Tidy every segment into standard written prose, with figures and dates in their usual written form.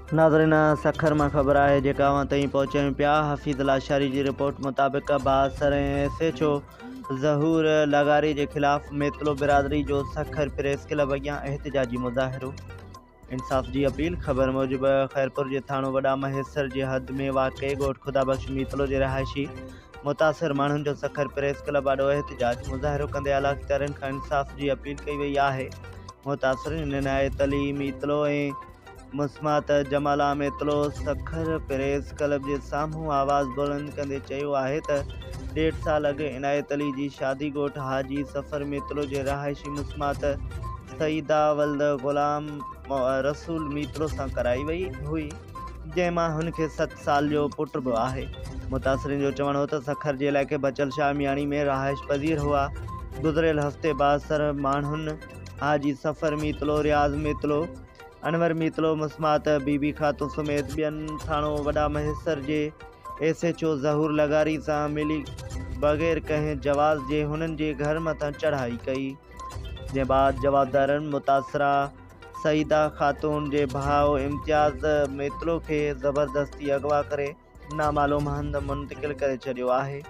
नाज़रीन, सखर में खबर है जेका तई पहुंचन पिया। हफ़ीज़ लाशारी की रिपोर्ट मुताबिक बासर SHO ज़हूर लगारी के खिलाफ मेतलो बिरादरी जो सखर प्रेस क्लब अगियां एहतजाजी मुज़ाहिरो। इंसाफ की अपील। खबर मूजिब खैरपुर के थानो वडा महेसर की हद में वाक़े गोठ खुदाबख्श मीतलो के रहायशी मुतासिर मानून जो सखर प्रेस क्लब आडो एहतजाज मुज़ाहिरो कंदे आला अख्तियारन खां इंसाफ की अपील कई वही है। मुतासिरीन इनायत अली मीतलो मुस्मात जमाला मेतलो सखर प्रेस क्लब के साम्हूं आवाज़ बुलंद कंदे चयो है त 1.5 साल अॻु इनायत अली की शादी गोठ हाजी सफ़र मेतलो के रहायशी मुस्मात सईदा वल्द गुलाम रसूल मीतलो सां कराई वई हुई, जंहिंमां हुनखे 7 साल जो पुट भी है। मुतासिरीन जो चवण हो त सखर के इलाइक़े बचल शाह मियाणी में रहायश पज़ीर हुआ। गुज़रियल हफ़्ते बासर माण्हुनि हाजी सफ़र मीतलो, रियाज़ मीतलो, अनवर मीतलो, मुस्मात बीबी खातून समेत ॿियनि थाणो वडा महेसर के SHO ज़हूर लगारी से मिली बग़ैर कंहिं जवाज़ के हुननि जे घर मथां चढ़ाई कई। जे बाद जवाबदारनि मुतासरा सईदा खातून के भाउ इम्तियाज़ मेतलो के ज़बरदस्ती अगवा करे नामालूम हंध मुंतकिल करे छॾियो है।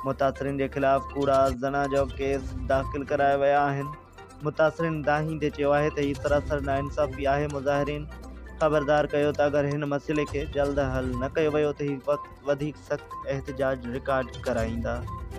मुतासरीन के खिलाफ कूड़ा ज़ना जो केस दाख़िल कराया विया आहिनि। मुतासरीन दाहींदे चयो है त ही सरासर नाइंसाफ़ी है। मुज़ाहिरीन खबरदार कयो त अगर इन मसइले के जल्द हल न कयो वियो त ही वक़्त वधीक सख्त एहतजाज रिकॉर्ड कराईंदा।